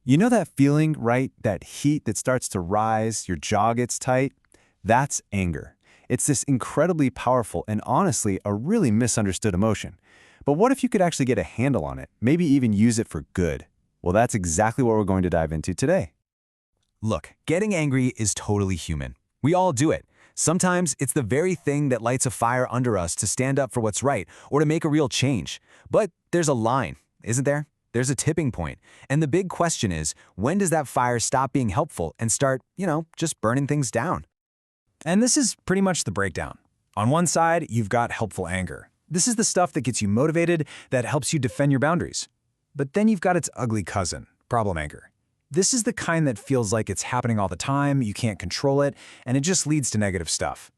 You know that feeling, right? That heat that starts to rise, your jaw gets tight? That's anger. It's this incredibly powerful and honestly a really misunderstood emotion. But what if you could actually get a handle on it, maybe even use it for good? Well, that's exactly what we're going to dive into today. Look, getting angry is totally human. We all do it. Sometimes it's the very thing that lights a fire under us to stand up for what's right or to make a real change. But there's a line, isn't there? There's a tipping point. And the big question is, when does that fire stop being helpful and start, just burning things down? And this is pretty much the breakdown. On one side, you've got helpful anger. This is the stuff that gets you motivated, that helps you defend your boundaries. But then you've got its ugly cousin, problem anger. This is the kind that feels like it's happening all the time, you can't control it, and it just leads to negative stuff.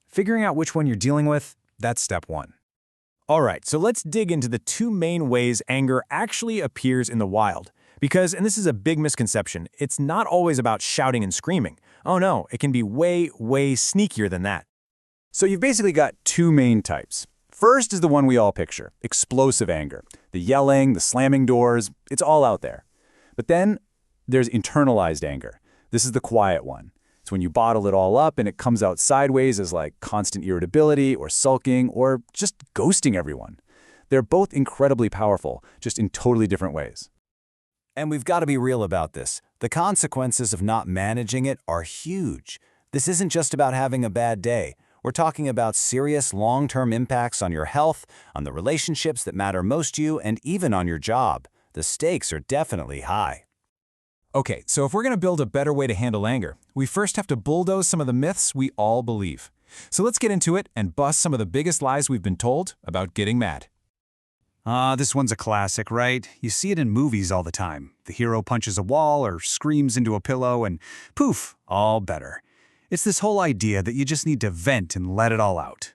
Figuring out which one you're dealing with, that's step one. All right, so let's dig into the two main ways anger actually appears in the wild. Because, and this is a big misconception, it's not always about shouting and screaming. Oh no, it can be way, way sneakier than that. So you've basically got two main types. First is the one we all picture, explosive anger. The yelling, the slamming doors, it's all out there. But then there's internalized anger. This is the quiet one. It's when you bottle it all up and it comes out sideways as like constant irritability or sulking or just ghosting everyone. They're both incredibly powerful, just in totally different ways. And we've got to be real about this. The consequences of not managing it are huge. This isn't just about having a bad day. We're talking about serious long-term impacts on your health, on the relationships that matter most to you, and even on your job. The stakes are definitely high. Okay, so if we're going to build a better way to handle anger, we first have to bulldoze some of the myths we all believe. So let's get into it and bust some of the biggest lies we've been told about getting mad. This one's a classic, right? You see it in movies all the time. The hero punches a wall or screams into a pillow and poof, all better. It's this whole idea that you just need to vent and let it all out.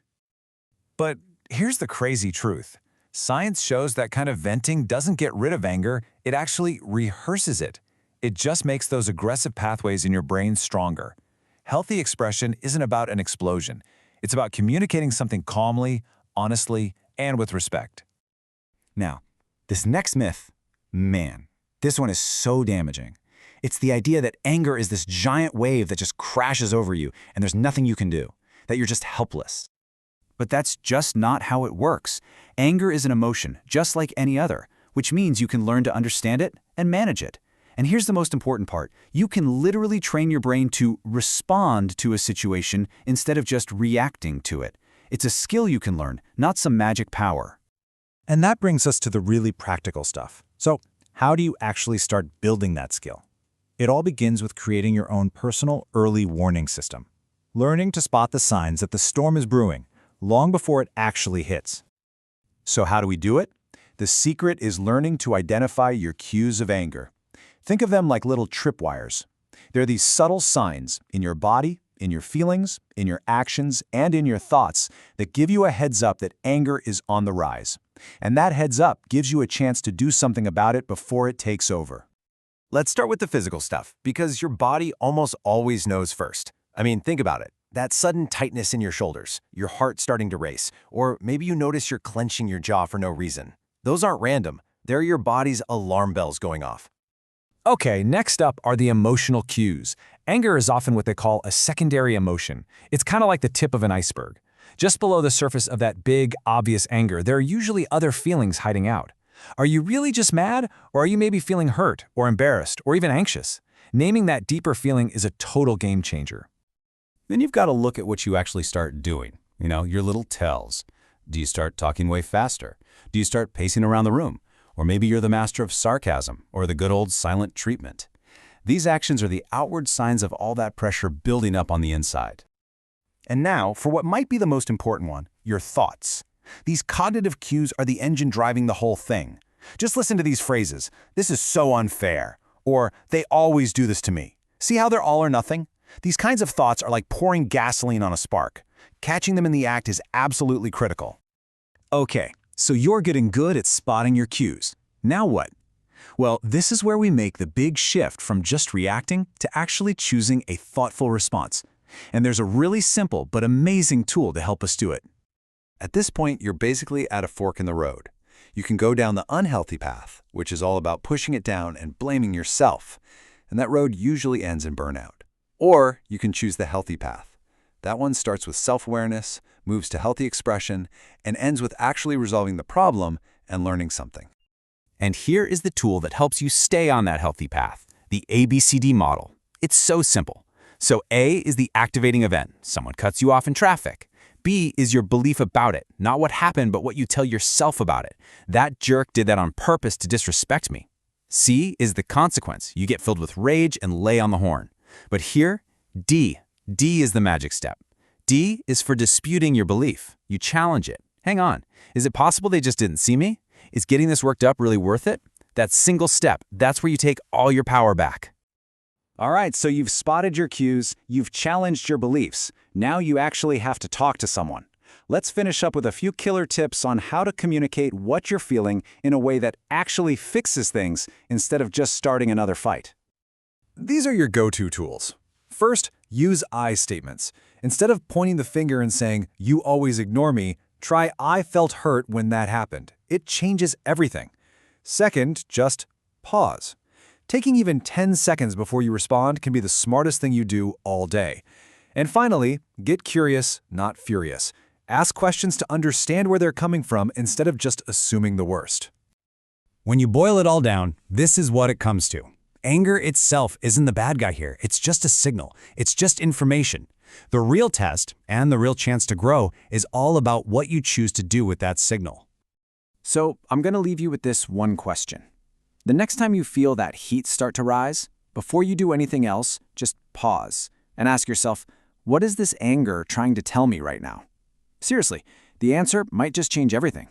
But here's the crazy truth. Science shows that kind of venting doesn't get rid of anger, it actually rehearses it. It just makes those aggressive pathways in your brain stronger. Healthy expression isn't about an explosion. It's about communicating something calmly, honestly, and with respect. Now, this next myth, man, this one is so damaging. It's the idea that anger is this giant wave that just crashes over you and there's nothing you can do, that you're just helpless. But that's just not how it works. Anger is an emotion, just like any other, which means you can learn to understand it and manage it. And here's the most important part. You can literally train your brain to respond to a situation instead of just reacting to it. It's a skill you can learn, not some magic power. And that brings us to the really practical stuff. So, how do you actually start building that skill? It all begins with creating your own personal early warning system. Learning to spot the signs that the storm is brewing, long before it actually hits. So how do we do it? The secret is learning to identify your cues of anger. Think of them like little tripwires. They're these subtle signs in your body, in your feelings, in your actions, and in your thoughts that give you a heads up that anger is on the rise. And that heads up gives you a chance to do something about it before it takes over. Let's start with the physical stuff, because your body almost always knows first. I mean, think about it. That sudden tightness in your shoulders, your heart starting to race, or maybe you notice you're clenching your jaw for no reason. Those aren't random. They're your body's alarm bells going off. Okay, next up are the emotional cues. Anger is often what they call a secondary emotion. It's kind of like the tip of an iceberg. Just below the surface of that big, obvious anger, there are usually other feelings hiding out. Are you really just mad, or are you maybe feeling hurt, or embarrassed, or even anxious? Naming that deeper feeling is a total game changer. Then you've got to look at what you actually start doing. Your little tells. Do you start talking way faster? Do you start pacing around the room? Or maybe you're the master of sarcasm, or the good old silent treatment. These actions are the outward signs of all that pressure building up on the inside. And now, for what might be the most important one, your thoughts. These cognitive cues are the engine driving the whole thing. Just listen to these phrases. This is so unfair. Or, they always do this to me. See how they're all or nothing? These kinds of thoughts are like pouring gasoline on a spark. Catching them in the act is absolutely critical. Okay, so you're getting good at spotting your cues. Now what? Well, this is where we make the big shift from just reacting to actually choosing a thoughtful response. And there's a really simple but amazing tool to help us do it. At this point, you're basically at a fork in the road. You can go down the unhealthy path, which is all about pushing it down and blaming yourself, and that road usually ends in burnout. Or you can choose the healthy path. That one starts with self-awareness, moves to healthy expression, and ends with actually resolving the problem and learning something. And here is the tool that helps you stay on that healthy path, the ABCD model. It's so simple. So A is the activating event. Someone cuts you off in traffic. B is your belief about it, not what happened, but what you tell yourself about it. That jerk did that on purpose to disrespect me. C is the consequence. You get filled with rage and lay on the horn. But here, D is the magic step. D is for disputing your belief. You challenge it. Hang on. Is it possible they just didn't see me? Is getting this worked up really worth it? That single step, that's where you take all your power back. All right, so you've spotted your cues, you've challenged your beliefs. Now you actually have to talk to someone. Let's finish up with a few killer tips on how to communicate what you're feeling in a way that actually fixes things instead of just starting another fight. These are your go-to tools. First, use I statements. Instead of pointing the finger and saying, "You always ignore me," try, "I felt hurt when that happened." It changes everything. Second, just pause. Taking even 10 seconds before you respond can be the smartest thing you do all day. And finally, get curious, not furious. Ask questions to understand where they're coming from instead of just assuming the worst. When you boil it all down, this is what it comes to. Anger itself isn't the bad guy here. It's just a signal. It's just information. The real test, and the real chance to grow, is all about what you choose to do with that signal. So I'm going to leave you with this one question. The next time you feel that heat start to rise, before you do anything else, just pause and ask yourself, what is this anger trying to tell me right now? Seriously, the answer might just change everything.